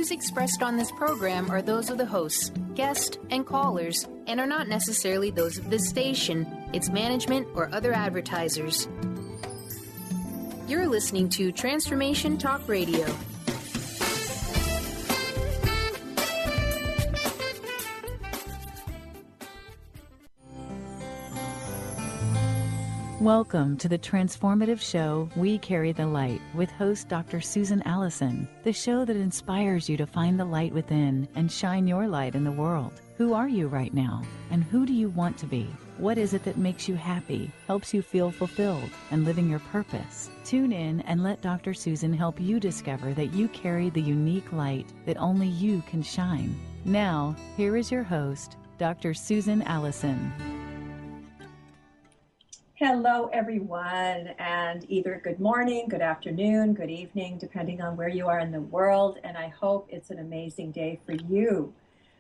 views expressed on this program are those of the hosts, guests, and callers, and are not necessarily those of this station, its management, or other advertisers. You're listening to Transformation Talk Radio. Welcome to the transformative show, We Carry the Light, with host Dr. Susan Allison, the show that inspires you to find the light within and shine your light in the world. Who are you right now? And who do you want to be? What is it that makes you happy, helps you feel fulfilled, and living your purpose? Tune in and let Dr. Susan help you discover that you carry the unique light that only you can shine. Now, here is your host, Dr. Susan Allison. Hello, everyone, and either good morning, good afternoon, good evening, depending on where you are in the world, and I hope it's an amazing day for you.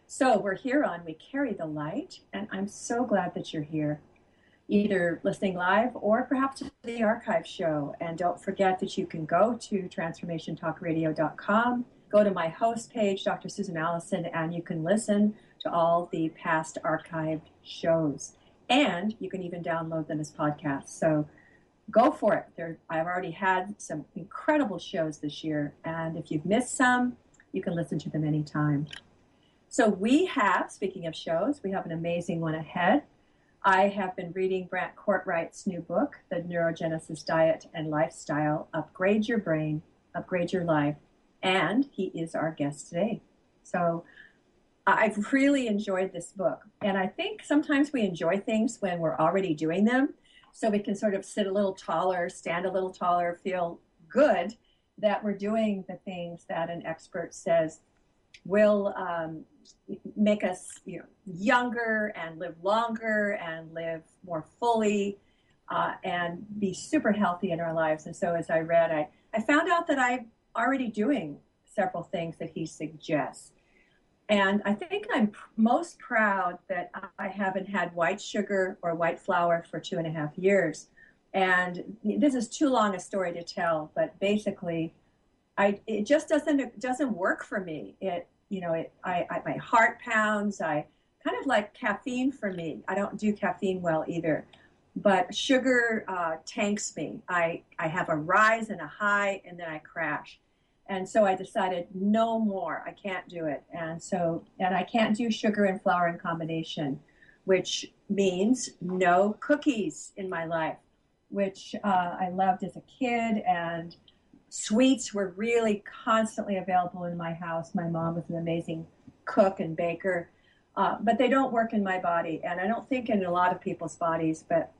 So we're here on We Carry the Light, and I'm so glad that you're here, either listening live or perhaps to the archive show. And don't forget that you can go to transformationtalkradio.com, go to my host page, Dr. Susan Allison, and you can listen to all the past archived shows. And you can even download them as podcasts. So go for it. I've already had some incredible shows this year. And if you've missed some, you can listen to them anytime. So we have, speaking of shows, we have an amazing one ahead. I have been reading Brant Cortright's new book, The Neurogenesis Diet and Lifestyle, Upgrade Your Brain, Upgrade Your Life. And he is our guest today. So I've really enjoyed this book. And I think sometimes we enjoy things when we're already doing them. So we can sort of sit a little taller, stand a little taller, feel good that we're doing the things that an expert says will make us younger and live longer and live more fully and be super healthy in our lives. And so as I read, I found out that I'm already doing several things that he suggests. And I think I'm most proud that I haven't had white sugar or white flour for 2.5 years. And this is too long a story to tell, but basically, it just doesn't work for me. My heart pounds. I kind of like caffeine for me. I don't do caffeine well either, but sugar tanks me. I have a rise and a high, and then I crash. And so I decided no more. I can't do it. And I can't do sugar and flour in combination, which means no cookies in my life, which I loved as a kid. And sweets were really constantly available in my house. My mom was an amazing cook and baker, but they don't work in my body. And I don't think in a lot of people's bodies, but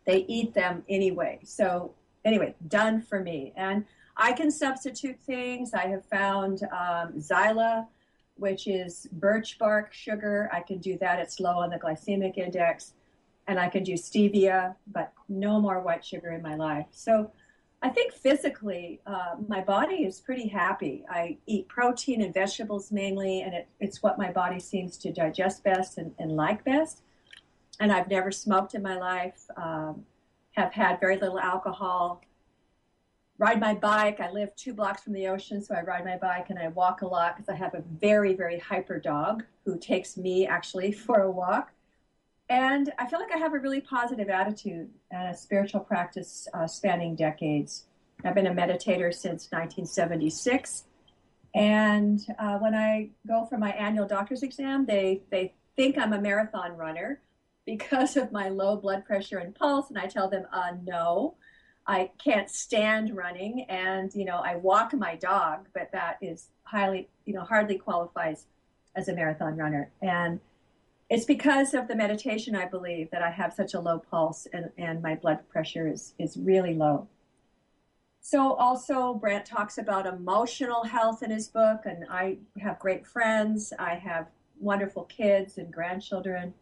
they eat them anyway. So anyway, done for me. And I can substitute things. I have found Xyla, which is birch bark sugar. I can do that. It's low on the glycemic index. And I can do stevia, but no more white sugar in my life. So I think physically, my body is pretty happy. I eat protein and vegetables mainly, and it's what my body seems to digest best and like best. And I've never smoked in my life, have had very little alcohol. Ride my bike. I live 2 blocks from the ocean, so I ride my bike and I walk a lot because I have a very, very hyper dog who takes me actually for a walk. And I feel like I have a really positive attitude and a spiritual practice spanning decades. I've been a meditator since 1976. And when I go for my annual doctor's exam, they think I'm a marathon runner because of my low blood pressure and pulse. And I tell them, no. I can't stand running, and, I walk my dog, but that is hardly qualifies as a marathon runner. And it's because of the meditation, I believe, that I have such a low pulse and my blood pressure is really low. So also Brant talks about emotional health in his book, and I have great friends. I have wonderful kids and grandchildren,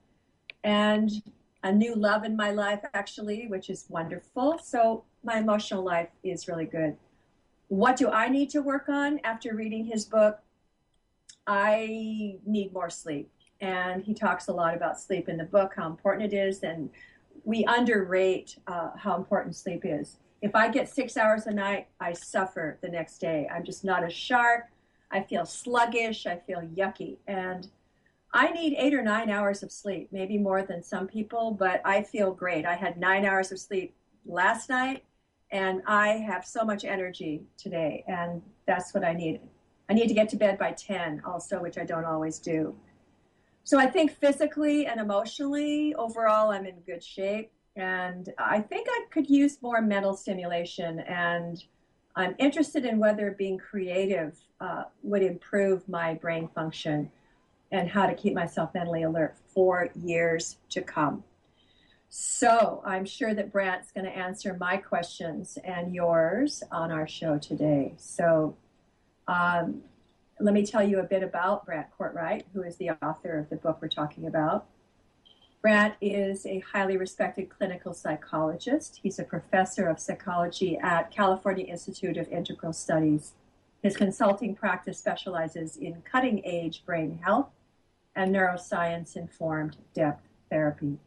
and a new love in my life, actually, which is wonderful. So my emotional life is really good. What do I need to work on after reading his book? I need more sleep. And he talks a lot about sleep in the book, how important it is. And we underrate how important sleep is. If I get 6 hours a night, I suffer the next day. I'm just not as sharp. I feel sluggish. I feel yucky. And I need 8 or 9 hours of sleep, maybe more than some people, but I feel great. I had 9 hours of sleep last night, and I have so much energy today, and that's what I need. I need to get to bed by 10 also, which I don't always do. So I think physically and emotionally, overall, I'm in good shape. And I think I could use more mental stimulation. And I'm interested in whether being creative would improve my brain function and how to keep myself mentally alert for years to come. So I'm sure that Brant's going to answer my questions and yours on our show today. So let me tell you a bit about Brant Cortright, who is the author of the book we're talking about. Brant is a highly respected clinical psychologist. He's a professor of psychology at California Institute of Integral Studies. His consulting practice specializes in cutting-edge brain health and neuroscience-informed depth therapy.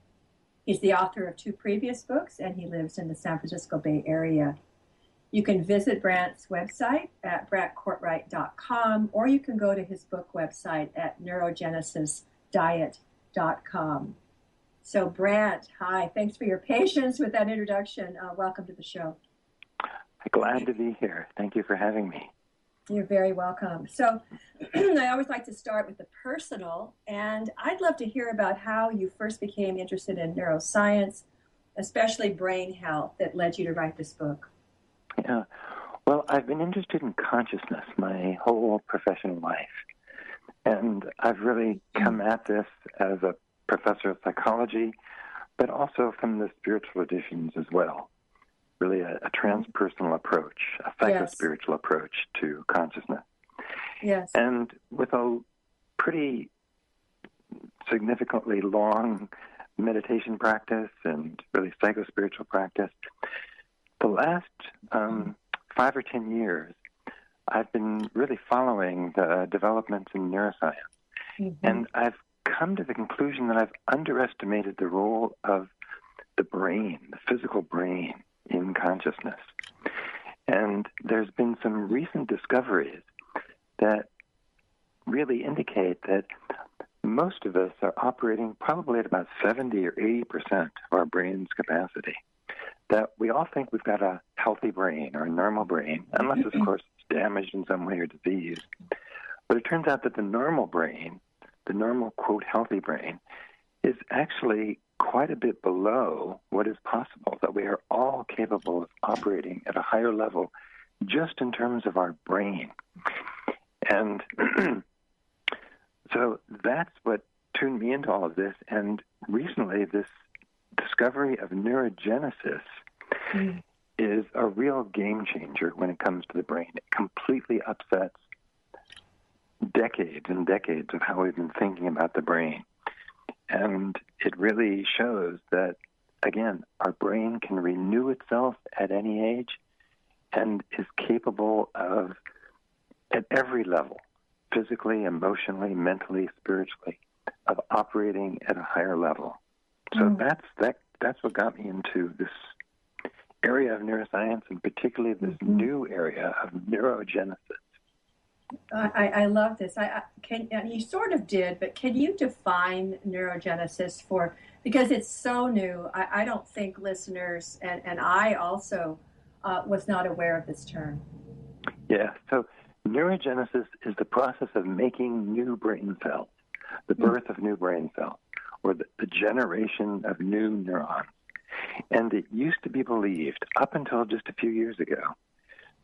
He's the author of 2 previous books, and he lives in the San Francisco Bay Area. You can visit Brant's website at brantcortright.com, or you can go to his book website at neurogenesisdiet.com. So, Brant, hi. Thanks for your patience with that introduction. Welcome to the show. Glad to be here. Thank you for having me. You're very welcome. So I always like to start with the personal, and I'd love to hear about how you first became interested in neuroscience, especially brain health, that led you to write this book. Yeah. Well, I've been interested in consciousness my whole professional life, and I've really come at this as a professor of psychology, but also from the spiritual traditions as well. Really a transpersonal approach, a psychospiritual approach to consciousness. Yes. And with a pretty significantly long meditation practice and really psychospiritual practice, the last 5 or 10 years, I've been really following the developments in neuroscience. Mm-hmm. And I've come to the conclusion that I've underestimated the role of the brain, the physical brain, in consciousness. And there's been some recent discoveries that really indicate that most of us are operating probably at about 70 or 80% of our brain's capacity. That we all think we've got a healthy brain or a normal brain, unless, of course, it's damaged in some way or diseased. But it turns out that the normal brain, the normal, quote, healthy brain, is actually quite a bit below what is possible, that we are all capable of operating at a higher level just in terms of our brain. And so that's what tuned me into all of this. And recently, this discovery of neurogenesis is a real game changer when it comes to the brain. It completely upsets decades and decades of how we've been thinking about the brain. And it really shows that, again, our brain can renew itself at any age and is capable of, at every level, physically, emotionally, mentally, spiritually, of operating at a higher level. So that's what got me into this area of neuroscience, and particularly this new area of neurogenesis. I love this. And you sort of did, but can you define neurogenesis because it's so new. I don't think listeners, and I also was not aware of this term. Yeah, so neurogenesis is the process of making new brain cells, the birth of new brain cells, or the generation of new neurons. And it used to be believed, up until just a few years ago,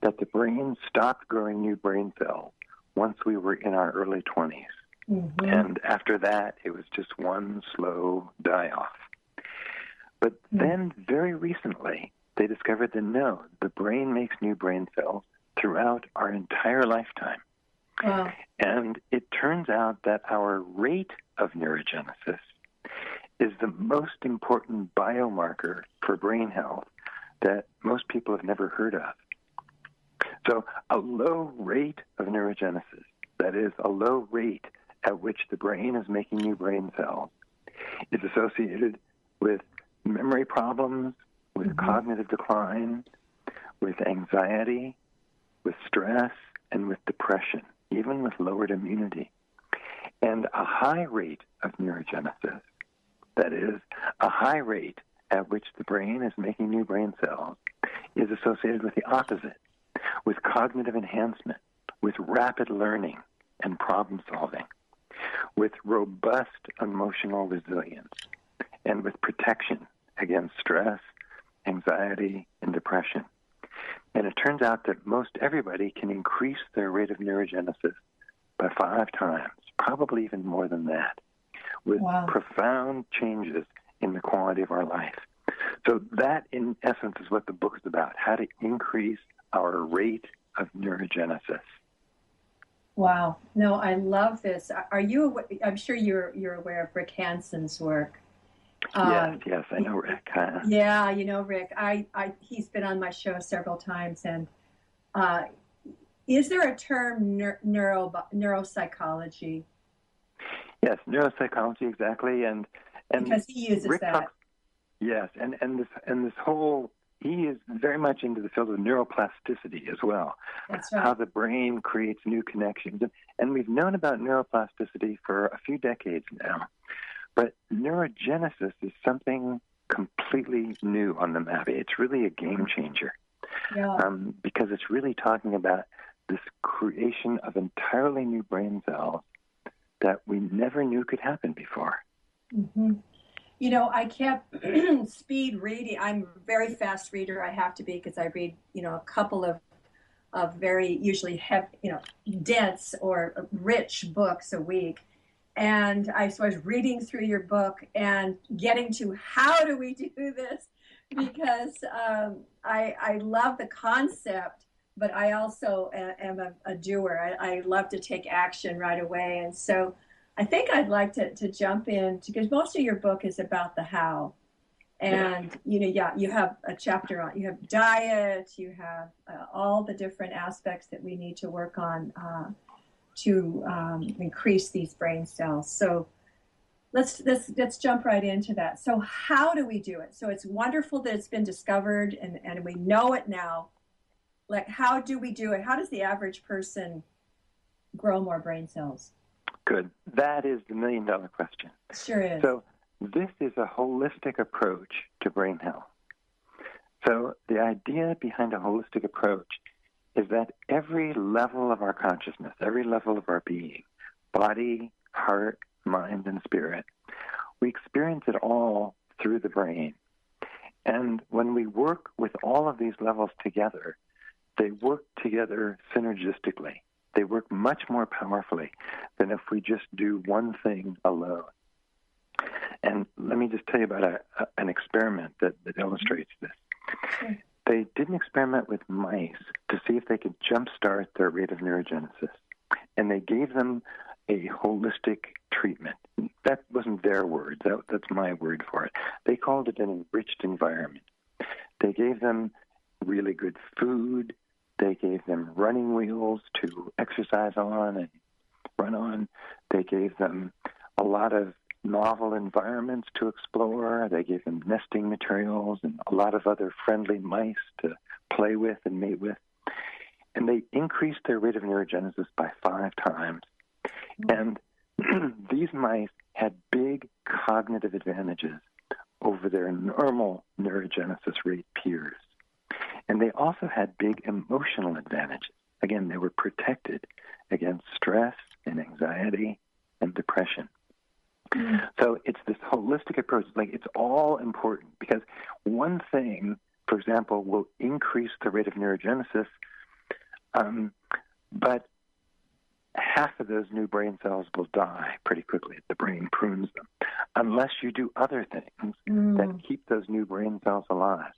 that the brain stopped growing new brain cells once we were in our early 20s. Mm-hmm. And after that, it was just one slow die-off. But then, very recently, they discovered that no, the brain makes new brain cells throughout our entire lifetime. Wow. And it turns out that our rate of neurogenesis is the most important biomarker for brain health that most people have never heard of. So a low rate of neurogenesis, that is, a low rate at which the brain is making new brain cells, is associated with memory problems, with cognitive decline, with anxiety, with stress, and with depression. even with lowered immunity. And a high rate of neurogenesis, that is, a high rate at which the brain is making new brain cells, is associated with the opposite, with cognitive enhancement, with rapid learning and problem solving, with robust emotional resilience, and with protection against stress, anxiety, and depression. And it turns out that most everybody can increase their rate of neurogenesis by 5 times, probably even more than that, with profound changes in the quality of our life. So that, in essence, is what the book is about, how to increase our rate of neurogenesis. Wow. No, I love this. Are you? I'm sure you're aware of Rick Hanson's work. Yes, I know Rick. Yeah, you know Rick. He's been on my show several times. And is there a term neuropsychology? Yes, neuropsychology, exactly. And because he uses Rick that. Talks, yes, and this whole, he is very much into the field of neuroplasticity as well. That's right. How the brain creates new connections. And we've known about neuroplasticity for a few decades now. But neurogenesis is something completely new on the map. It's really a game changer. Yeah. Because it's really talking about this creation of entirely new brain cells that we never knew could happen before. Mm-hmm. You know, I kept speed reading. I'm a very fast reader. I have to be, because I read, a couple of very usually dense or rich books a week. And so I was reading through your book and getting to how do we do this? Because I love the concept, but I also am a doer. I love to take action right away. And so I think I'd like to jump in, because most of your book is about the how. And, you have a chapter on, you have diet, you have all the different aspects that we need to work on to increase these brain cells. So let's jump right into that. So how do we do it? So it's wonderful that it's been discovered and we know it now. Like, how do we do it? How does the average person grow more brain cells? Good. That is the million-dollar question. Sure is. So this is a holistic approach to brain health. So the idea behind a holistic approach is that every level of our consciousness, every level of our being, body, heart, mind, and spirit, we experience it all through the brain. And when we work with all of these levels together, they work together synergistically. They work much more powerfully than if we just do one thing alone. And let me just tell you about an experiment that illustrates this. Sure. They did an experiment with mice to see if they could jumpstart their rate of neurogenesis. And they gave them a holistic treatment. That wasn't their words. That's my word for it. They called it an enriched environment. They gave them really good food. They gave them running wheels to exercise on and run on. They gave them a lot of novel environments to explore. They gave them nesting materials and a lot of other friendly mice to play with and mate with. And they increased their rate of neurogenesis by 5 times. And these mice had big cognitive advantages over their normal neurogenesis rate peers. And they also had big emotional advantages. Again, they were protected against stress and anxiety and depression. So it's this holistic approach. Like, it's all important, because one thing, for example, will increase the rate of neurogenesis, but half of those new brain cells will die pretty quickly. The brain prunes them, unless you do other things that keep those new brain cells alive.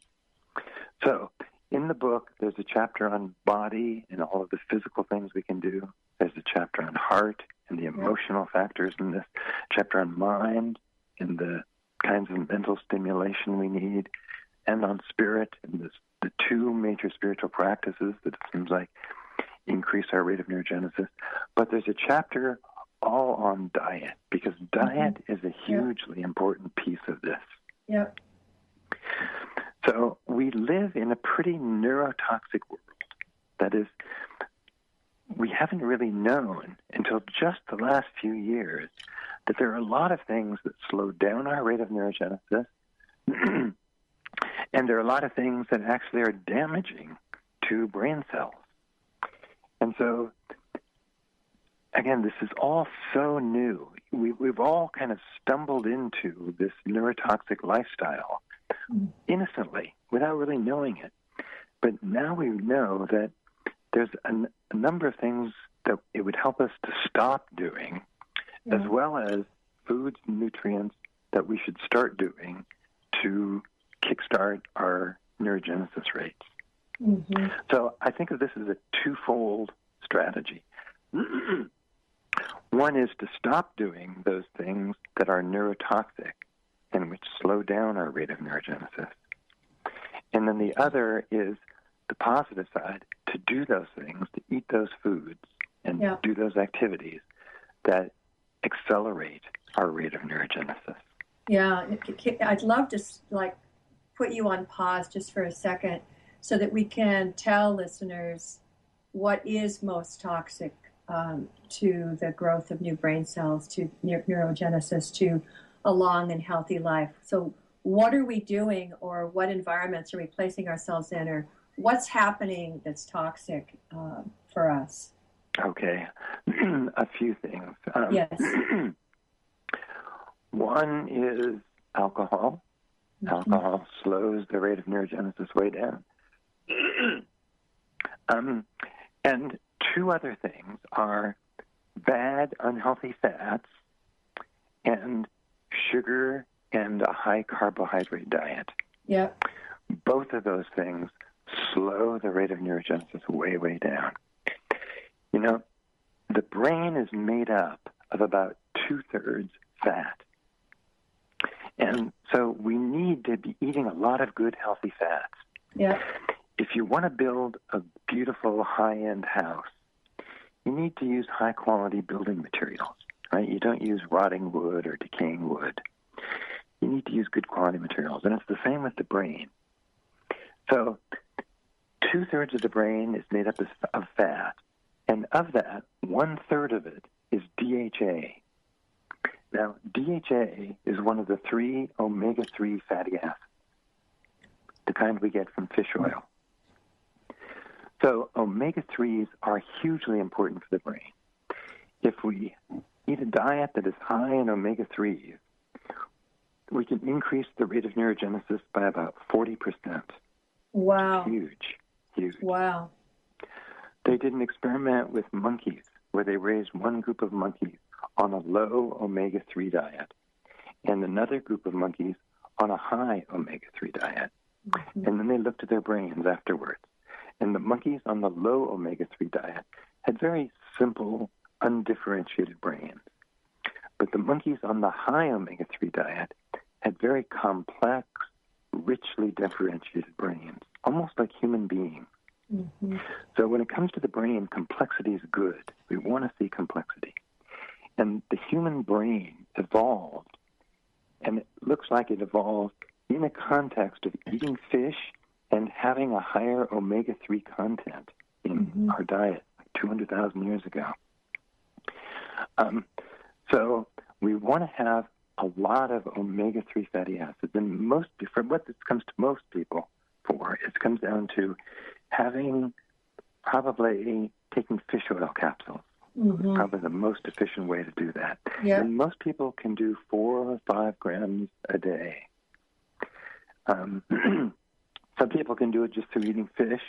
So in the book, there's a chapter on body and all of the physical things we can do. There's a chapter on heart and the emotional factors in this, chapter on mind and the kinds of mental stimulation we need, and on spirit and the 2 major spiritual practices that it seems like increase our rate of neurogenesis. But there's a chapter all on diet, because diet is a hugely important piece of this. Yep. So we live in a pretty neurotoxic world. That is, we haven't really known until just the last few years that there are a lot of things that slow down our rate of neurogenesis, and there are a lot of things that actually are damaging to brain cells. And so, again, this is all so new. We've all kind of stumbled into this neurotoxic lifestyle innocently, without really knowing it. But now we know that there's a number of things that it would help us to stop doing, as well as foods and nutrients that we should start doing to kickstart our neurogenesis rates. Mm-hmm. So I think of this as a twofold strategy. One is to stop doing those things that are neurotoxic and which slow down our rate of neurogenesis. And then the other is the positive side, to do those things, to eat those foods and do those activities that accelerate our rate of neurogenesis. Yeah, I'd love to put you on pause just for a second so that we can tell listeners what is most toxic to the growth of new brain cells, to neurogenesis, to a long and healthy life. So what are we doing, or what environments are we placing ourselves in, or what's happening that's toxic for us? Okay, a few things. Yes. One is alcohol. Mm-hmm. Alcohol slows the rate of neurogenesis way down. And two other things are bad, unhealthy fats and sugar and a high carbohydrate diet. Yep. Both of those things slow the rate of neurogenesis way, way down. You know, the brain is made up of about 2/3 fat. And so we need to be eating a lot of good, healthy fats. Yeah. If you want to build a beautiful, high-end house, you need to use high-quality building materials, right? You don't use rotting wood or decaying wood. You need to use good quality materials. And it's the same with the brain. So 2/3 of the brain is made up of fat. And of that, 1/3 of it is DHA. Now, DHA is one of the 3 omega-3 fatty acids, the kind we get from fish oil. So omega-3s are hugely important for the brain. If we eat a diet that is high in omega-3s, we can increase the rate of neurogenesis by about 40%. Wow. Huge, huge. Wow. They did an experiment with monkeys where they raised one group of monkeys on a low omega-3 diet and another group of monkeys on a high omega-3 diet. Mm-hmm. And then they looked at their brains afterwards. And the monkeys on the low omega-3 diet had very simple, undifferentiated brains. But the monkeys on the high omega-3 diet had very complex, richly differentiated brains, almost like human beings. Mm-hmm. So when it comes to the brain, complexity is good. We want to see complexity. And the human brain evolved, and it looks like it evolved in a context of eating fish and having a higher omega-3 content in our diet, like 200,000 years ago. So we want to have a lot of omega-3 fatty acids. And for what this comes to most people for, it comes down to probably taking fish oil capsules. Mm-hmm. Probably the most efficient way to do that. Yep. And most people can do 4 or 5 grams a day. Some people can do it just through eating fish.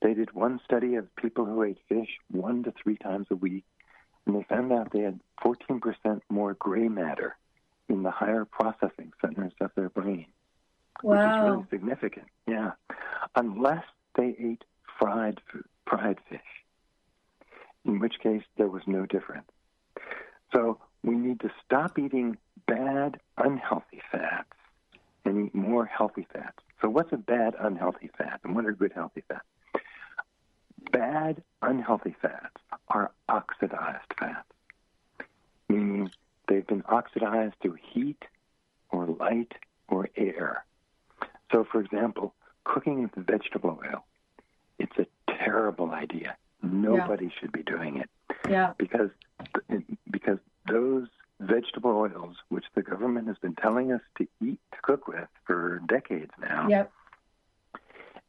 They did one study of people who ate fish 1 to 3 times a week, and they found out they had 14% more gray matter in the higher processing centers of their brain. Wow. Which is really significant, yeah. Unless they ate fried fish, in which case there was no difference. So we need to stop eating bad, unhealthy fats and eat more healthy fats. So what's a bad, unhealthy fat, and what are good, healthy fats? Bad, unhealthy fats are oxidized fats, meaning they've been oxidized through heat or light or air. So, for example, cooking with vegetable oil, it's a terrible idea. nobody should be doing it. Yeah. Because those vegetable oils, which the government has been telling us to eat, to cook with for decades now, Yep.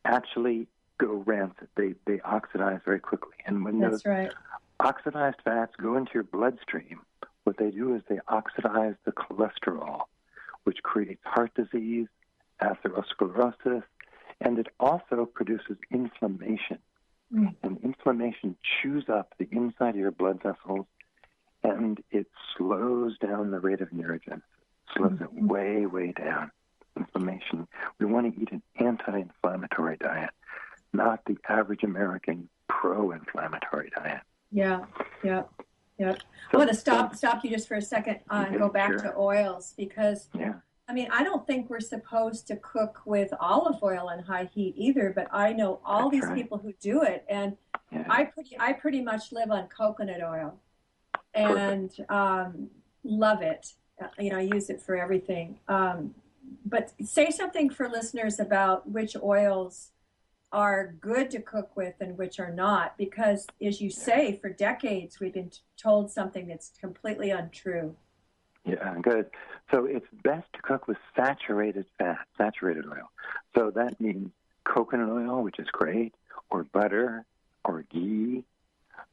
actually go rancid. They oxidize very quickly. And when That's those right. oxidized fats go into your bloodstream, what they do is they oxidize the cholesterol, which creates heart disease, atherosclerosis, and it also produces inflammation. And inflammation chews up the inside of your blood vessels, and it slows down the rate of neurogenesis, slows it way, way down. Inflammation. We want to eat an anti-inflammatory diet, not the average American pro-inflammatory diet. Yeah. So, I want to stop you just for a second and go back to oils, because I mean, I don't think we're supposed to cook with olive oil on high heat either, but I know all these people who do it, and I pretty much live on coconut oil and love it. You know, I use it for everything. But say something for listeners about which oils are good to cook with and which are not, because as you say, for decades we've been told something that's completely untrue. Yeah, good. So it's best to cook with saturated fat, saturated oil. So that means coconut oil, which is great, or butter, or ghee,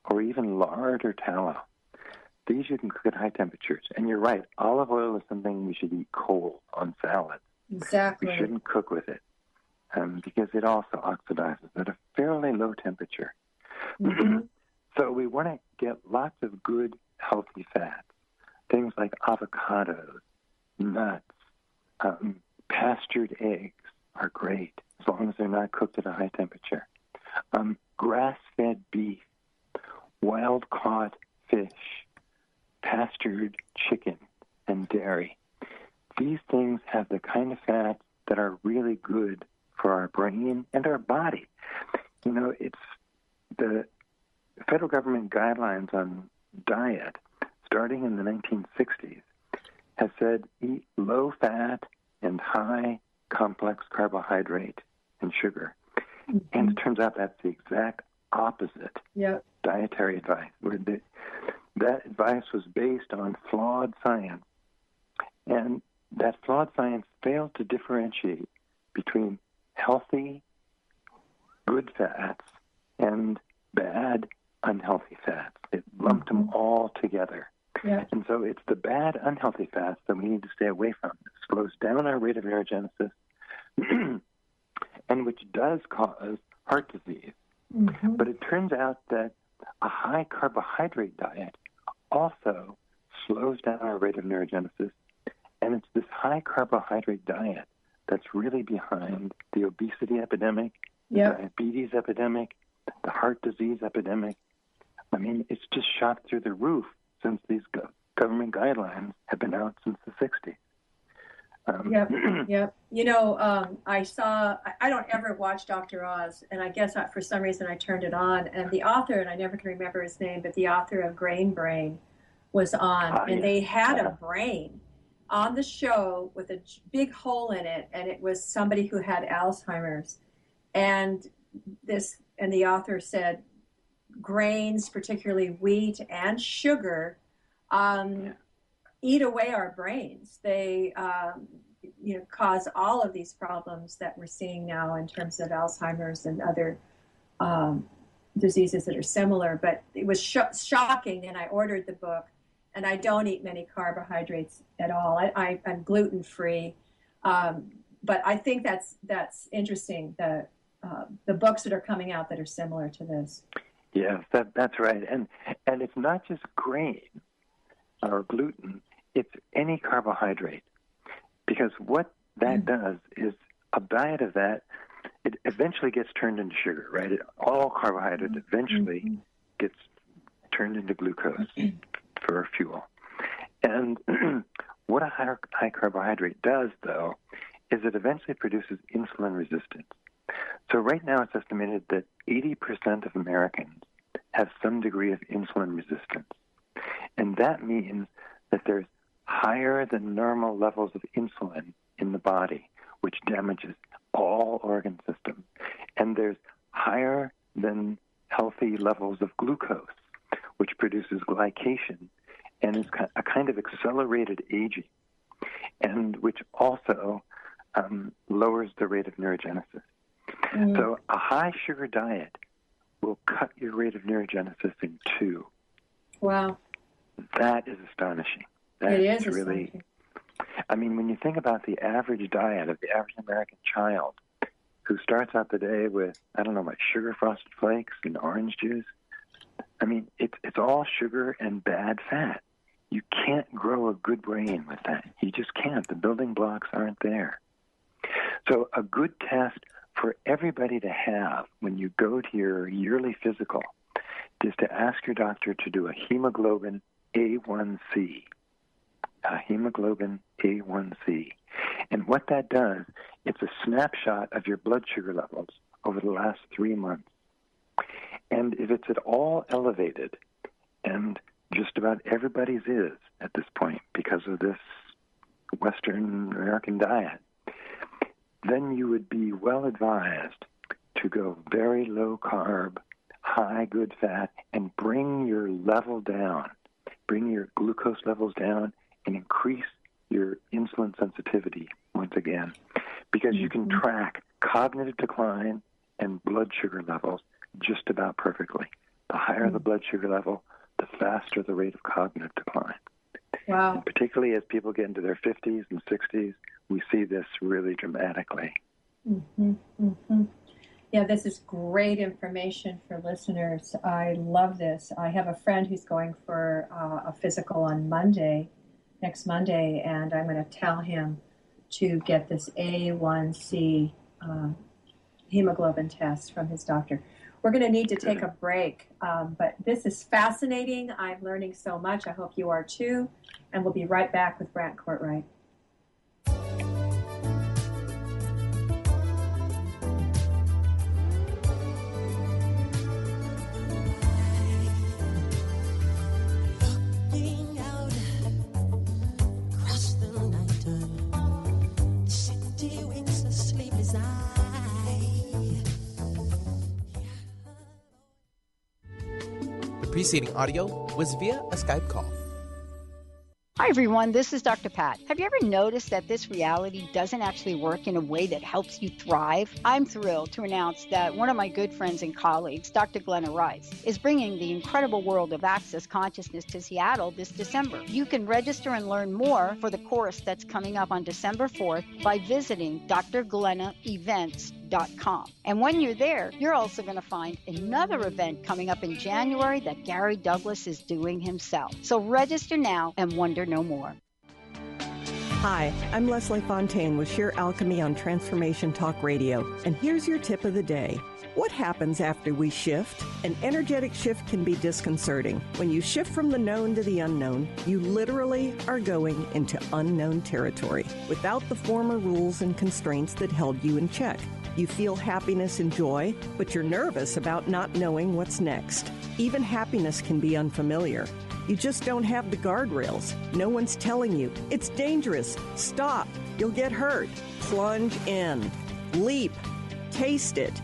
or even lard or tallow. These you can cook at high temperatures. And you're right, olive oil is something we should eat cold on salads. Exactly. We shouldn't cook with it because it also oxidizes at a fairly low temperature. So we want to get lots of good, healthy fats. Things like avocados, nuts, pastured eggs are great as long as they're not cooked at a high temperature. Grass-fed beef, wild-caught fish, pastured chicken, and dairy. These things have the kind of fats that are really good for our brain and our body. You know, it's the federal government guidelines on diet starting in the 1960s has said eat low fat and high complex carbohydrate and sugar. And it turns out that's the exact opposite dietary advice. That advice was based on flawed science. And that flawed science failed to differentiate between healthy, good fats and bad, unhealthy fats. It lumped them all together. And so it's the bad, unhealthy fats that we need to stay away from. It slows down our rate of neurogenesis and which does cause heart disease. But it turns out that a high carbohydrate diet also slows down our rate of neurogenesis. And it's this high carbohydrate diet that's really behind the obesity epidemic, the diabetes epidemic, the heart disease epidemic. I mean, it's just shot through the roof since these government guidelines have been out since the 60s. You know, I don't ever watch Dr. Oz, and I guess for some reason I turned it on, and the author, and I never can remember his name, but the author of Grain Brain was on, and they had a brain on the show with a big hole in it, and it was somebody who had Alzheimer's. And the author said, grains, particularly wheat and sugar, eat away our brains. They, cause all of these problems that we're seeing now in terms of Alzheimer's and other diseases that are similar. But it was shocking, and I ordered the book. And I don't eat many carbohydrates at all. I'm gluten-free, but I think that's interesting. The books that are coming out that are similar to this. Yes, that's right. And it's not just grain or gluten; it's any carbohydrate, because what that does is a diet of that, it eventually gets turned into sugar. Right? All carbohydrate eventually gets turned into glucose for fuel. And what a high carbohydrate does, though, is it eventually produces insulin resistance. So right now it's estimated that 80% of Americans have some degree of insulin resistance. And that means that there's higher than normal levels of insulin in the body, which damages all organ systems. And there's higher than healthy levels of glucose, which produces glycation and is a kind of accelerated aging, and which also lowers the rate of neurogenesis. So a high sugar diet will cut your rate of neurogenesis in two. Wow. That is astonishing. That It is really astonishing. I mean, when you think about the average diet of the average American child who starts out the day with, I don't know, like sugar frosted flakes and orange juice, I mean, it's all sugar and bad fat. You can't grow a good brain with that. You just can't. The building blocks aren't there. So a good test for everybody to have when you go to your yearly physical is to ask your doctor to do a hemoglobin A1C. A hemoglobin A1C. And what that does, it's a snapshot of your blood sugar levels over the last 3 months. And if it's at all elevated, and just about everybody's is at this point because of this Western American diet, then you would be well advised to go very low carb, high good fat, and bring your level down, bring your glucose levels down, and increase your insulin sensitivity once again, because you can track cognitive decline and blood sugar levels just about perfectly. The higher the blood sugar level, the faster the rate of cognitive decline. Wow. And particularly as people get into their 50s and 60s, we see this really dramatically. Yeah, this is great information for listeners. I love this. I have a friend who's going for a physical on next Monday, and I'm going to tell him to get this A1C hemoglobin test from his doctor. We're going to need to take a break, but this is fascinating. I'm learning so much. I hope you are too, and we'll be right back with Brant Cortright. Preceding audio was via a Skype call. Hi, everyone. This is Dr. Pat. Have you ever noticed that this reality doesn't actually work in a way that helps you thrive? I'm thrilled to announce that one of my good friends and colleagues, Dr. Glenna Rice, is bringing the incredible world of Access Consciousness to Seattle this December. You can register and learn more for the course that's coming up on December 4th by visiting drglennaevents.com. And when you're there, you're also going to find another event coming up in January that Gary Douglas is doing himself. So register now and wonder no more. Hi, I'm Leslie Fontaine with Sheer Alchemy on Transformation Talk Radio, and here's your tip of the day. What happens after we shift? An energetic shift can be disconcerting. When you shift from the known to the unknown, you literally are going into unknown territory without the former rules and constraints that held you in check. You feel happiness and joy, but you're nervous about not knowing what's next. Even happiness can be unfamiliar. You just don't have the guardrails. No one's telling you, it's dangerous, stop, you'll get hurt. Plunge in, leap, taste it.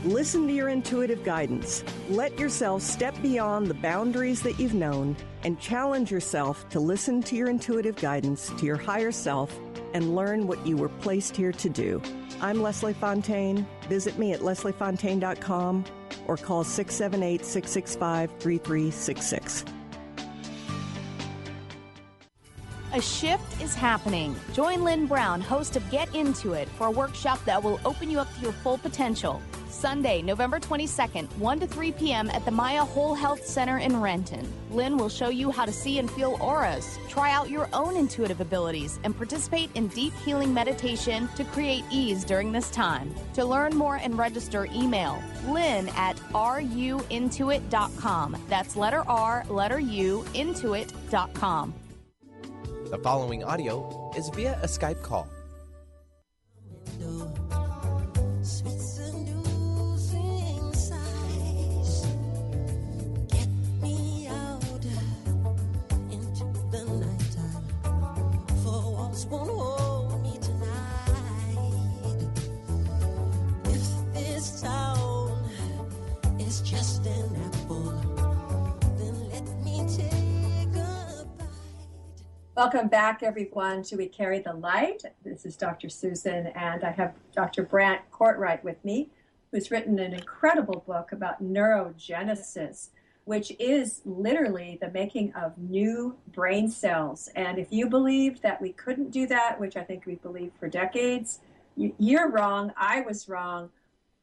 Listen to your intuitive guidance. Let yourself step beyond the boundaries that you've known and challenge yourself to listen to your intuitive guidance, to your higher self, and learn what you were placed here to do. I'm Leslie Fontaine. Visit me at lesliefontaine.com or call 678-665-3366. A shift is happening. Join Lynn Brown, host of Get Into It, for a workshop that will open you up to your full potential. Sunday, November 22nd, 1 to 3 p.m. at the Maya Whole Health Center in Renton. Lynn will show you how to see and feel auras, try out your own intuitive abilities, and participate in deep healing meditation to create ease during this time. To learn more and register, email Lynn at ruintuit.com. That's letter R, letter U, intuit.com. The following audio is via a Skype call. Just Welcome back, everyone, to We Carry the Light. This is Dr. Susan, and I have Dr. Brant Cortright with me, who's written an incredible book about neurogenesis, which is literally the making of new brain cells. And if you believed that we couldn't do that, which I think we believed for decades, you're wrong. I was wrong.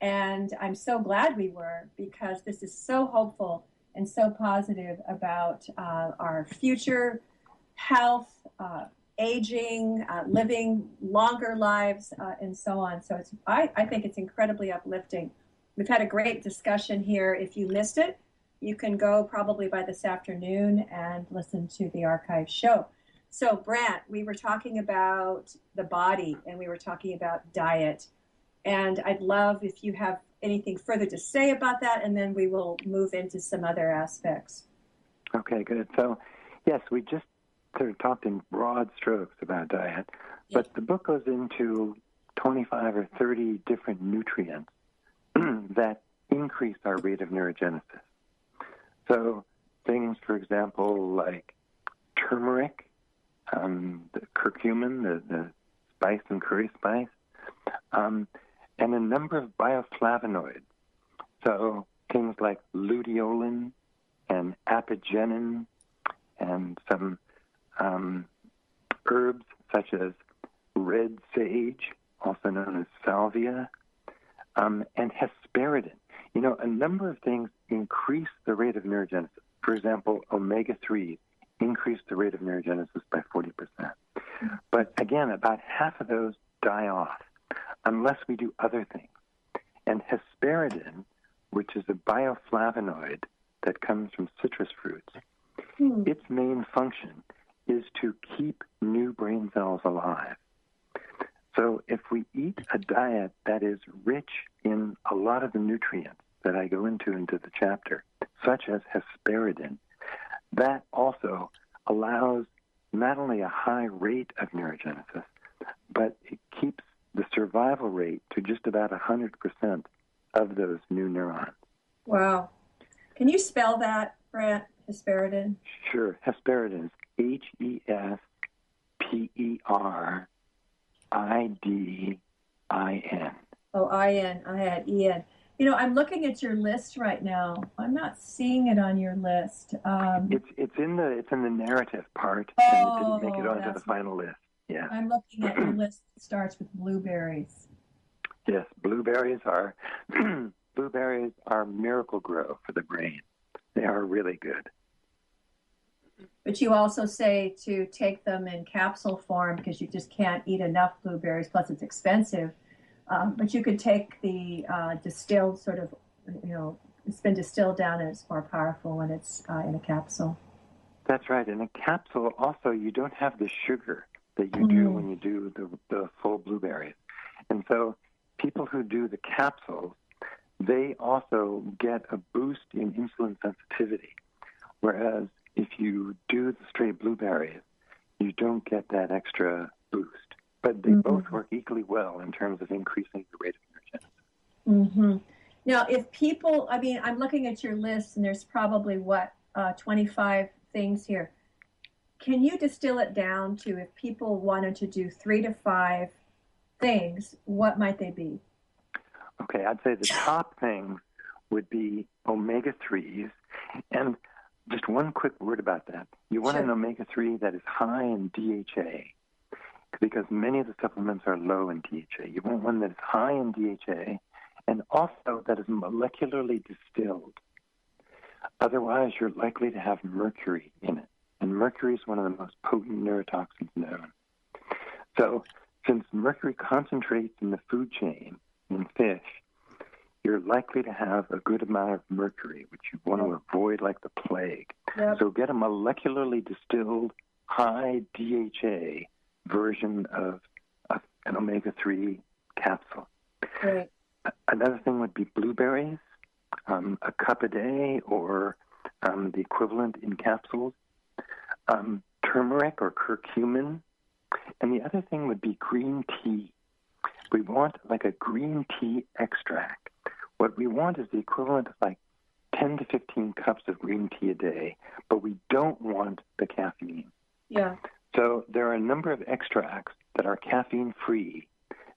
And I'm so glad we were, because this is so hopeful and so positive about our future health, aging, living longer lives, and so on. So I think it's incredibly uplifting. We've had a great discussion here. If you missed it, you can go probably by this afternoon and listen to the archive show. So, Brant, we were talking about the body, and we were talking about diet. And I'd love if you have anything further to say about that, and then we will move into some other aspects. Okay, good. So, yes, we just sort of talked in broad strokes about diet, but the book goes into 25 or 30 different nutrients that increase our rate of neurogenesis. So things, for example, like turmeric, the curcumin, the spice and curry spice, and a number of bioflavonoids. So things like luteolin and apigenin and some herbs such as red sage, also known as salvia, and hesperidin. You know, a number of things increase the rate of neurogenesis. For example, omega-3 increase the rate of neurogenesis by 40%. But again, about half of those die off unless we do other things. And hesperidin, which is a bioflavonoid that comes from citrus fruits, its main function is to keep new brain cells alive. So if we eat a diet that is rich in a lot of the nutrients that I go into the chapter, such as hesperidin, that also allows not only a high rate of neurogenesis, but it keeps the survival rate to just about 100% of those new neurons. Wow. Can you spell that, Brant, hesperidin? Sure. Hesperidin is Hesperidin. Oh, I-N. I had E-N. You know, I'm looking at your list right now. I'm not seeing it on your list. It's in the narrative part, and it didn't make it onto the final list. Yeah. I'm looking at your list that starts with blueberries. Yes, blueberries are miracle grow for the brain. They are really good. But you also say to take them in capsule form because you just can't eat enough blueberries, plus it's expensive. But you could take the distilled sort of, you know, it's been distilled down and it's more powerful when it's in a capsule. That's right. In a capsule, also, you don't have the sugar that you do when you do the full blueberries. And so people who do the capsules, they also get a boost in insulin sensitivity. Whereas if you do the straight blueberries, you don't get that extra boost. But they both work equally well in terms of increasing the rate of neurogenesis. Now, if people, I mean, I'm looking at your list, and there's probably, 25 things here. Can you distill it down to, if people wanted to do 3 to 5 things, what might they be? Okay, I'd say the top thing would be omega-3s. And just one quick word about that. You want an omega-3 that is high in DHA, because many of the supplements are low in DHA. You want one that is high in DHA and also that is molecularly distilled. Otherwise, you're likely to have mercury in it. And mercury is one of the most potent neurotoxins known. So since mercury concentrates in the food chain in fish, you're likely to have a good amount of mercury, which you want to avoid like the plague. So get a molecularly distilled, high DHA version of an omega-3 capsule. Right. Another thing would be blueberries, a cup a day, or the equivalent in capsules. Turmeric or curcumin. And the other thing would be green tea. We want like a green tea extract. What we want is the equivalent of like 10 to 15 cups of green tea a day, but we don't want the caffeine. Yeah. So number of extracts that are caffeine-free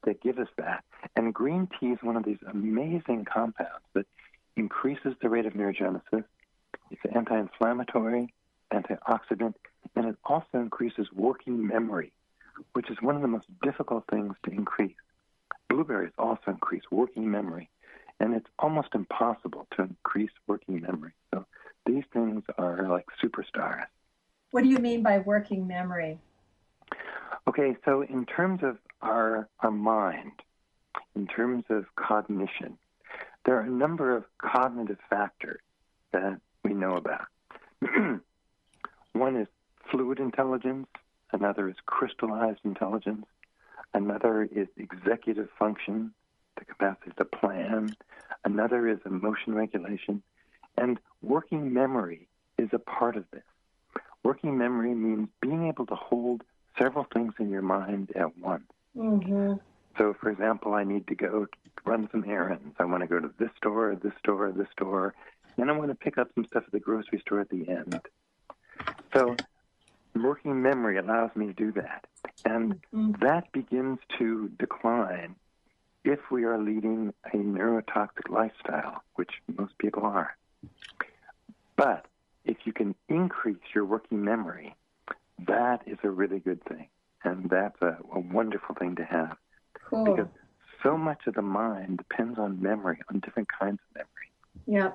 that give us that. And green tea is one of these amazing compounds that increases the rate of neurogenesis. It's anti-inflammatory, antioxidant, and it also increases working memory, which is one of the most difficult things to increase. Blueberries also increase working memory, and it's almost impossible to increase working memory. So these things are like superstars. What do you mean by working memory? Okay, so in terms of our mind, in terms of cognition, there are a number of cognitive factors that we know about. One is fluid intelligence, another is crystallized intelligence, another is executive function, the capacity to plan, another is emotion regulation, and working memory is a part of this. Working memory means being able to hold several things in your mind at once. Mm-hmm. So, for example, I need to go run some errands. I want to go to this store, this store, this store, and I want to pick up some stuff at the grocery store at the end. So working memory allows me to do that. And that begins to decline if we are leading a neurotoxic lifestyle, which most people are. But if you can increase your working memory, that is a really good thing. And that's a wonderful thing to have. Cool. Because so much of the mind depends on memory, on different kinds of memory. Yeah.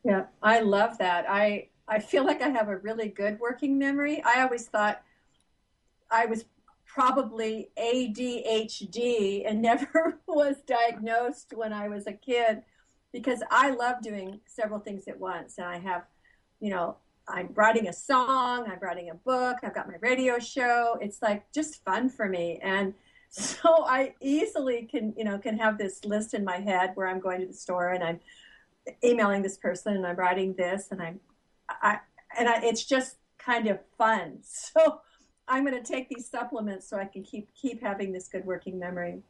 Yeah, I love that. I feel like I have a really good working memory. I always thought I was probably ADHD and never was diagnosed when I was a kid because I love doing several things at once. And I have, I'm writing a song, I'm writing a book, I've got my radio show. It's like just fun for me. And so I easily can have this list in my head where I'm going to the store and I'm emailing this person and I'm writing this and it's just kind of fun. So I'm going to take these supplements so I can keep having this good working memory.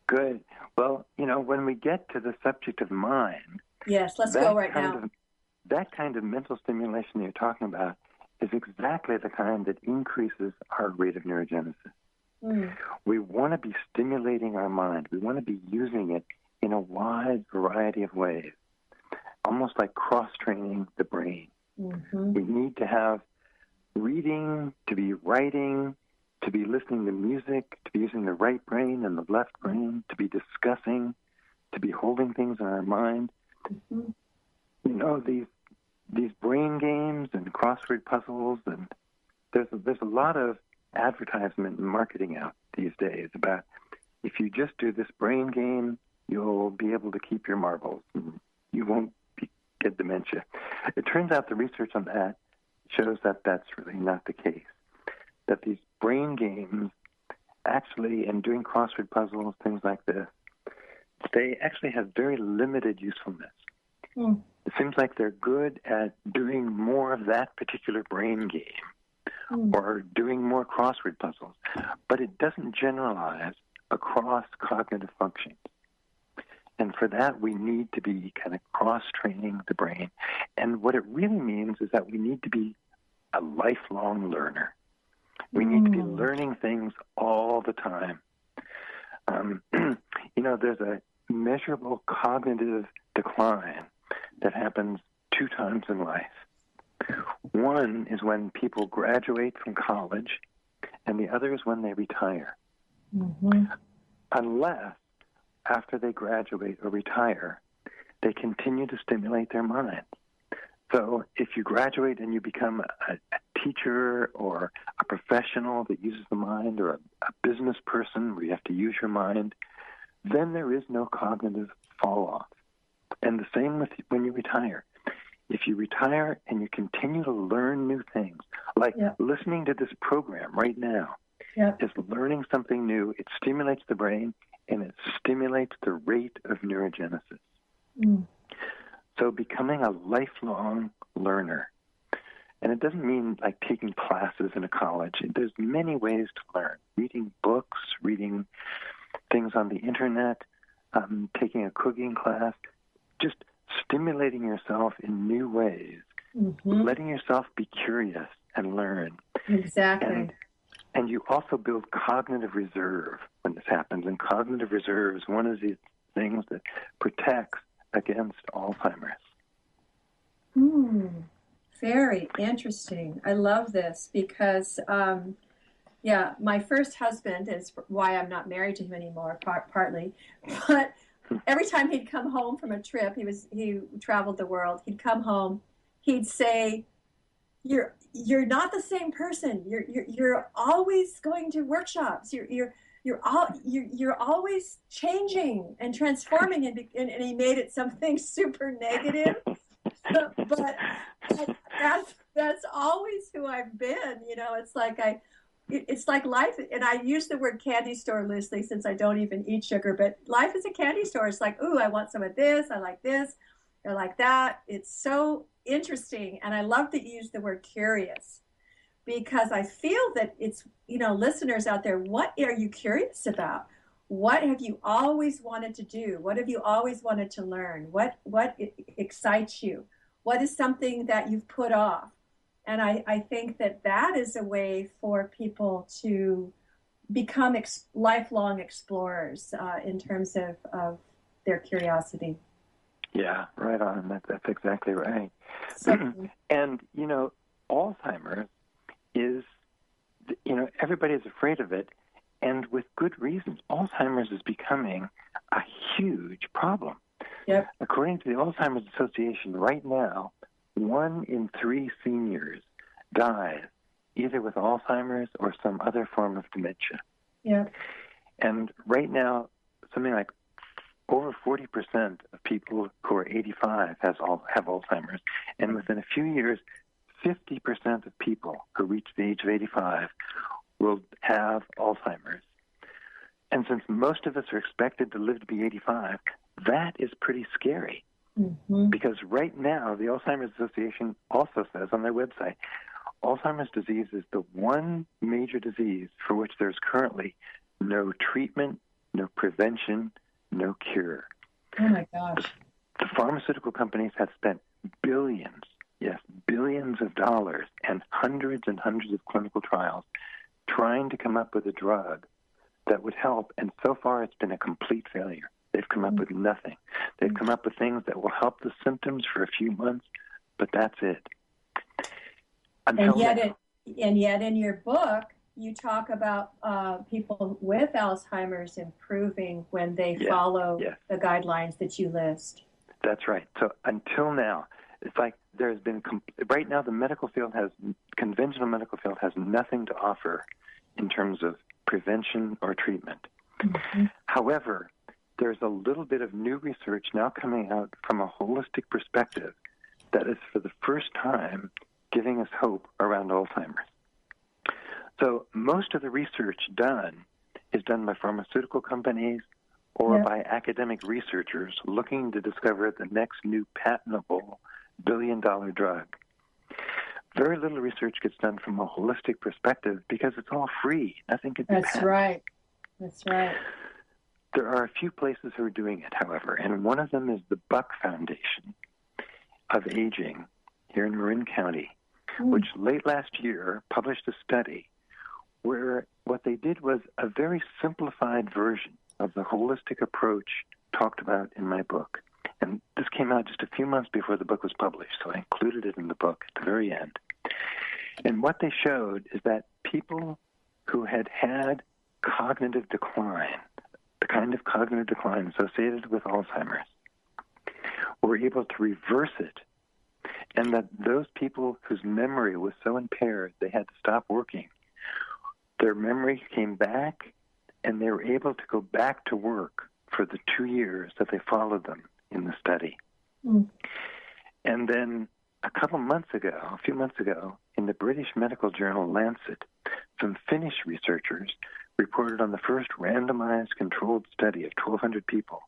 Good. Well, when we get to the subject of mind. Yes, let's go right now. That kind of mental stimulation you're talking about is exactly the kind that increases our rate of neurogenesis. We want to be stimulating our mind. We want to be using it in a wide variety of ways, almost like cross-training the brain. Mm-hmm. We need to have reading, to be writing, to be listening to music, to be using the right brain and the left brain, to be discussing, to be holding things in our mind. Mm-hmm. These brain games and crossword puzzles, and there's a lot of advertisement and marketing out these days about if you just do this brain game, you'll be able to keep your marbles and you won't get dementia. It turns out the research on that shows that that's really not the case, that these brain games actually, and doing crossword puzzles, things like this, they actually have very limited usefulness. It seems like they're good at doing more of that particular brain game or doing more crossword puzzles, but it doesn't generalize across cognitive functions. And for that, we need to be kind of cross-training the brain. And what it really means is that we need to be a lifelong learner. We need to be learning things all the time. There's a measurable cognitive decline that happens 2 times in life. One is when people graduate from college, and the other is when they retire. Mm-hmm. Unless, after they graduate or retire, they continue to stimulate their mind. So if you graduate and you become a teacher or a professional that uses the mind, or a business person where you have to use your mind, then there is no cognitive fall off. And the same with when you retire. If you retire and you continue to learn new things, like listening to this program right now, is learning something new. It stimulates the brain and it stimulates the rate of neurogenesis. So becoming a lifelong learner. And it doesn't mean like taking classes in a college. There's many ways to learn. Reading books, reading things on the internet, taking a cooking class, just stimulating yourself in new ways, letting yourself be curious and learn. Exactly. And you also build cognitive reserve when this happens. And cognitive reserve is one of these things that protects against Alzheimer's. Very interesting. I love this because, my first husband is why I'm not married to him anymore, partly. But every time he'd come home from a trip, he traveled the world. He'd come home, he'd say, "You're not the same person. You're always going to workshops. You're always changing and transforming." And he made it something super negative. But that's always who I've been. It's like life, and I use the word candy store loosely since I don't even eat sugar, but life is a candy store. It's like, ooh, I want some of this, I like this, I like that. It's so interesting, and I love that you use the word curious, because I feel that it's, listeners out there, what are you curious about? What have you always wanted to do? What have you always wanted to learn? What excites you? What is something that you've put off? And I think that is a way for people to become lifelong explorers in terms of their curiosity. Yeah, right on. That's exactly right. So, and, Alzheimer's is, everybody's afraid of it, and with good reasons. Alzheimer's is becoming a huge problem. Yep. According to the Alzheimer's Association, right now, 1 in 3 seniors die either with Alzheimer's or some other form of dementia. Yeah. And right now, something like over 40% of people who are 85 have Alzheimer's. And within a few years, 50% of people who reach the age of 85 will have Alzheimer's. And since most of us are expected to live to be 85, that is pretty scary. Mm-hmm. Because right now, the Alzheimer's Association also says on their website, Alzheimer's disease is the one major disease for which there's currently no treatment, no prevention, no cure. Oh, my gosh. The pharmaceutical companies have spent billions of dollars and hundreds of clinical trials trying to come up with a drug that would help, and so far it's been a complete failure. They've come up with nothing. They've come up with things that will help the symptoms for a few months, but that's it. And yet in your book, you talk about people with Alzheimer's improving when they follow the guidelines that you list. That's right. So until now, it's like there's been, right now the conventional medical field has nothing to offer in terms of prevention or treatment. Mm-hmm. However, there's a little bit of new research now coming out from a holistic perspective that is for the first time giving us hope around Alzheimer's. So most of the research done is done by pharmaceutical companies or by academic researchers looking to discover the next new patentable billion-dollar drug. Very little research gets done from a holistic perspective because it's all free. Nothing can be patented. That's right. There are a few places who are doing it, however, and one of them is the Buck Foundation of Aging here in Marin County, which late last year published a study where what they did was a very simplified version of the holistic approach talked about in my book. And this came out just a few months before the book was published, so I included it in the book at the very end. And what they showed is that people who had cognitive decline, the kind of cognitive decline associated with Alzheimer's, were able to reverse it, and that those people whose memory was so impaired they had to stop working, their memory came back, and they were able to go back to work for the 2 years that they followed them in the study. And then a few months ago, in the British medical journal Lancet, some Finnish researchers reported on the first randomized controlled study of 1,200 people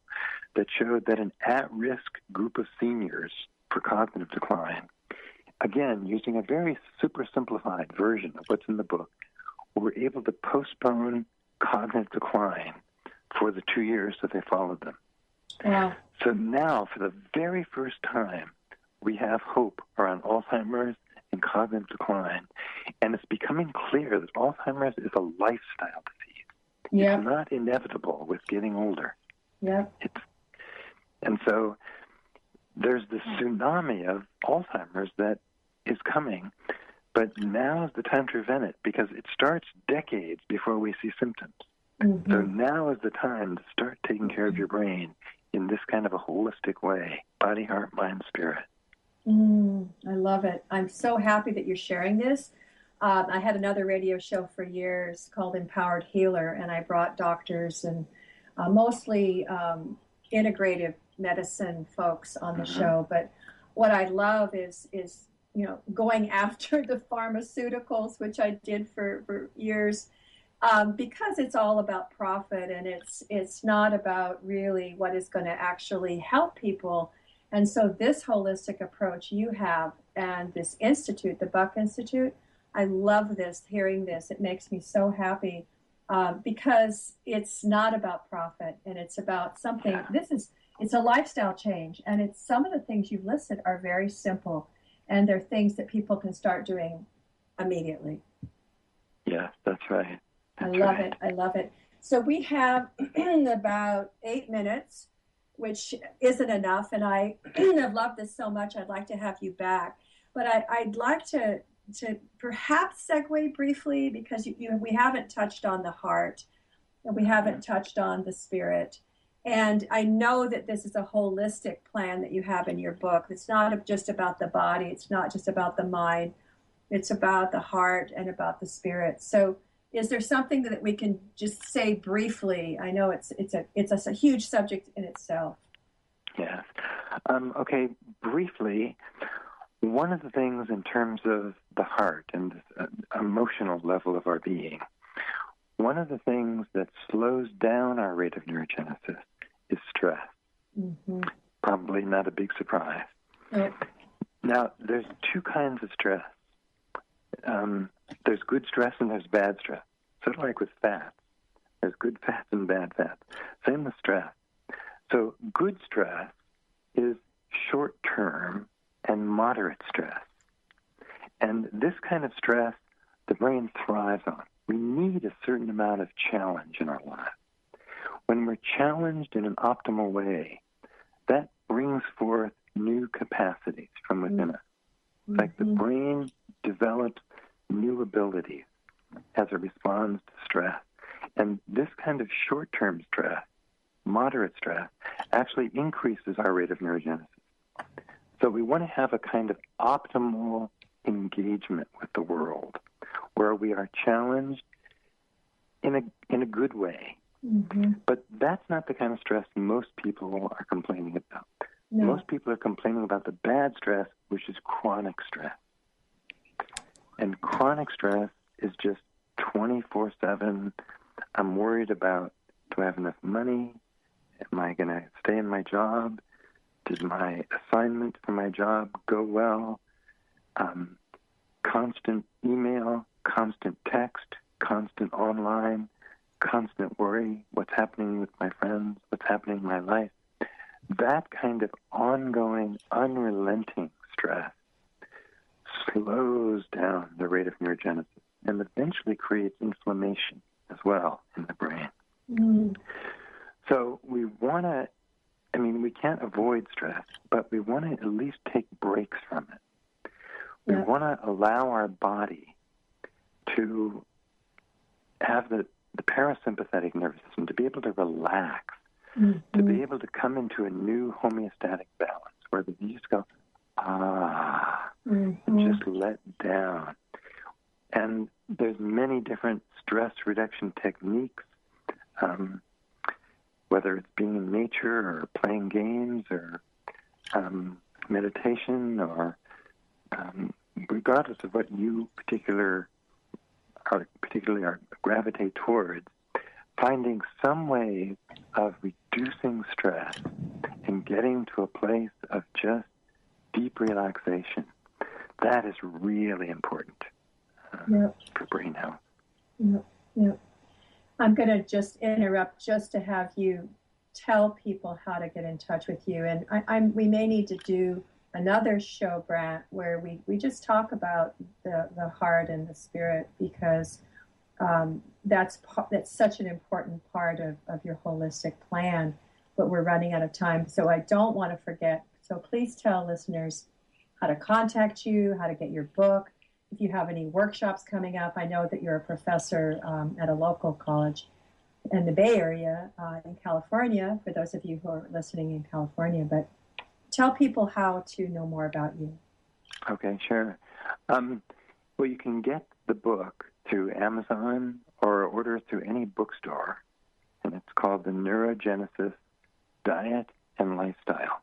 that showed that an at-risk group of seniors for cognitive decline, again, using a very super simplified version of what's in the book, were able to postpone cognitive decline for the 2 years that they followed them. Wow. So now, for the very first time, we have hope around Alzheimer's and cognitive decline. And it's becoming clear that Alzheimer's is a lifestyle disease. Yep. It's not inevitable with getting older. Yep. And so there's this tsunami of Alzheimer's that is coming, but now is the time to prevent it because it starts decades before we see symptoms. Mm-hmm. So now is the time to start taking care of your brain in this kind of a holistic way, body, heart, mind, spirit. I love it. I'm so happy that you're sharing this. I had another radio show for years called Empowered Healer, and I brought doctors and mostly integrative medicine folks on the show. But what I love is going after the pharmaceuticals, which I did for years, because it's all about profit, and it's not about really what is going to actually help people. And so this holistic approach you have, and this institute, the Buck Institute, I love this, hearing this. It makes me so happy because it's not about profit, and it's about something. It's a lifestyle change, and it's some of the things you've listed are very simple, and they're things that people can start doing immediately. Yes, that's right. I love it. So we have about 8 minutes, which isn't enough, and I have loved this so much. I'd like to have you back, but I'd like to perhaps segue briefly, because we haven't touched on the heart, and we haven't touched on the spirit. And I know that this is a holistic plan that you have in your book. It's not just about the body. It's not just about the mind. It's about the heart and about the spirit. So is there something that we can just say briefly? I know it's a huge subject in itself. Yes. Okay, briefly, one of the things in terms of the heart and this emotional level of our being, one of the things that slows down our rate of neurogenesis is stress. Mm-hmm. Probably not a big surprise. Yep. Now, there's two kinds of stress. There's good stress and there's bad stress. Sort of like with fats. There's good fats and bad fats. Same with stress. So good stress is short-term and moderate stress. And this kind of stress, the brain thrives on. We need a certain amount of challenge in our lives. When we're challenged in an optimal way, that brings forth new capacities from within us. It's like the brain develops new abilities as it responds to stress. And this kind of short-term stress, moderate stress, actually increases our rate of neurogenesis. So we want to have a kind of optimal engagement with the world where we are challenged in a good way. Mm-hmm. But that's not the kind of stress most people are complaining about. No. Most people are complaining about the bad stress, which is chronic stress. And chronic stress is just 24/7. I'm worried about, do I have enough money? Am I going to stay in my job? Did my assignment for my job go well? Constant email, constant text, constant online, constant worry, what's happening with my friends, what's happening in my life. That kind of ongoing, unrelenting stress slows down the rate of neurogenesis and eventually creates inflammation as well in the brain. Mm. So we want to, we can't avoid stress, but we want to at least take breaks from it. We want to allow our body to have the parasympathetic nervous system to be able to relax, to be able to come into a new homeostatic balance where you just go, and just let down. And there's many different stress reduction techniques, whether it's being in nature or playing games or meditation or regardless of what you particularly gravitate towards, finding some way of reducing stress and getting to a place of just deep relaxation. That is really important for brain health. Yep. I'm going to just interrupt just to have you tell people how to get in touch with you. And we may need to do another show, Brant, where we just talk about the heart and the spirit, because that's such an important part of your holistic plan. But we're running out of time, so I don't want to forget. So please tell listeners how to contact you, how to get your book. If you have any workshops coming up, I know that you're a professor at a local college in the Bay Area in California, for those of you who are listening in California. But tell people how to know more about you. Okay, sure. Well, you can get the book through Amazon or order through any bookstore, and it's called The Neurogenesis Diet and Lifestyle.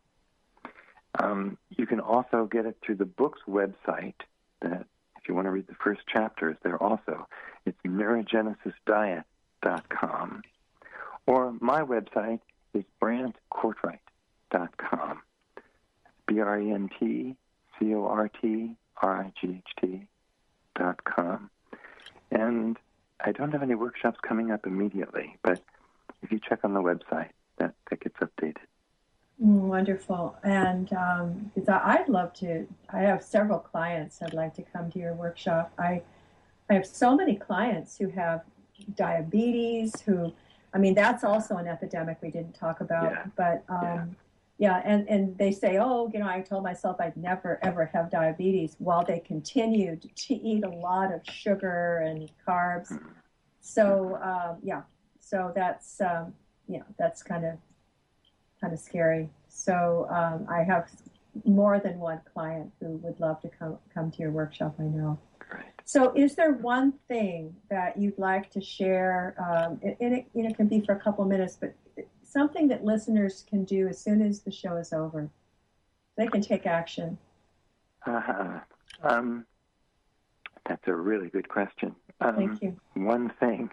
You can also get it through the book's website. That, if you want to read the first chapters, there also. It's neurogenesisdiet.com. Or my website is brantcortright.com. BrantCortright.com. And I don't have any workshops coming up immediately, but if you check on the website, that gets updated. Wonderful. And I'd love to, I have several clients I'd like to come to your workshop. I have so many clients who have diabetes, that's also an epidemic we didn't talk about. Yeah. But, and they say, I told myself I'd never, ever have diabetes, while they continued to eat a lot of sugar and carbs. Mm-hmm. So, so that's kind of scary. So I have more than one client who would love to come to your workshop, I know. Great. So is there one thing that you'd like to share? It can be for a couple minutes, but something that listeners can do as soon as the show is over. They can take action. That's a really good question. Thank you. One thing.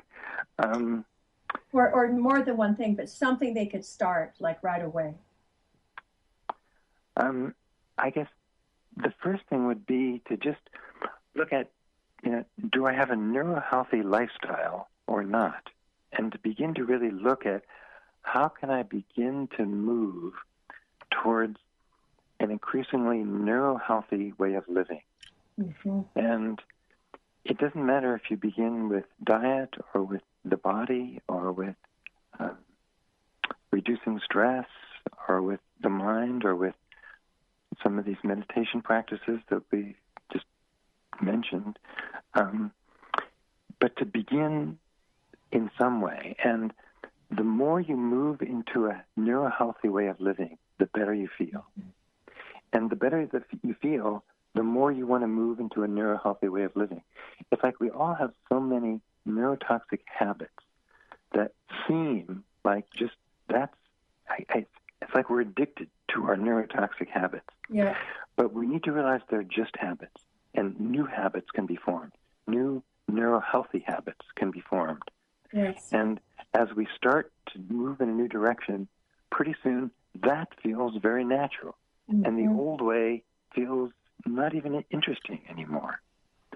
Or more than one thing, but something they could start, like right away. I guess the first thing would be to just look at, do I have a neurohealthy lifestyle or not? And to begin to really look at how can I begin to move towards an increasingly neurohealthy way of living. Mm-hmm. And it doesn't matter if you begin with diet or with the body or with reducing stress or with the mind or with some of these meditation practices that we just mentioned. But to begin in some way. And the more you move into a neurohealthy way of living, the better you feel. And the better that you feel, the more you want to move into a neurohealthy way of living. It's like we all have so many neurotoxic habits that seem like just it's like we're addicted to our neurotoxic habits. Yeah. But we need to realize they're just habits, and new habits can be formed. New neurohealthy habits can be formed. Yes. And as we start to move in a new direction, pretty soon that feels very natural. Mm-hmm. And the old way feels not even interesting anymore.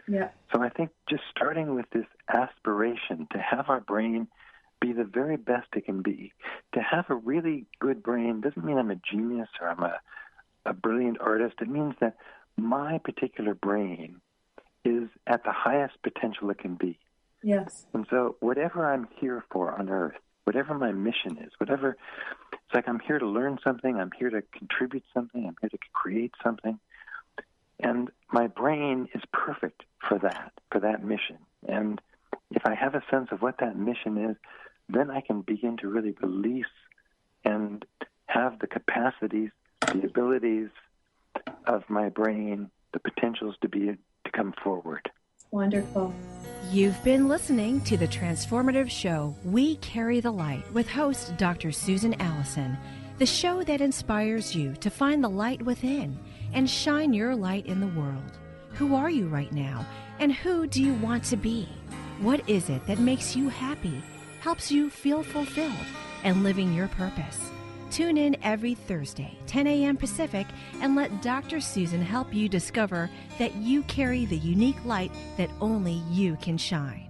Yeah. So I think just starting with this aspiration to have our brain be the very best it can be. To have a really good brain doesn't mean I'm a genius or I'm a brilliant artist. It means that my particular brain is at the highest potential it can be. Yes. And so whatever I'm here for on earth, whatever my mission is, it's like I'm here to learn something, I'm here to contribute something, I'm here to create something. And my brain is perfect for that mission. And if I have a sense of what that mission is, then I can begin to really release and have the capacities, the abilities of my brain, the potentials to come forward. Wonderful. You've been listening to The Transformative Show, We Carry the Light, with host Dr. Susan Allison, the show that inspires you to find the light within and shine your light in the world. Who are you right now, and who do you want to be? What is it that makes you happy, helps you feel fulfilled, and living your purpose? Tune in every Thursday, 10 a.m. Pacific, and let Dr. Susan help you discover that you carry the unique light that only you can shine.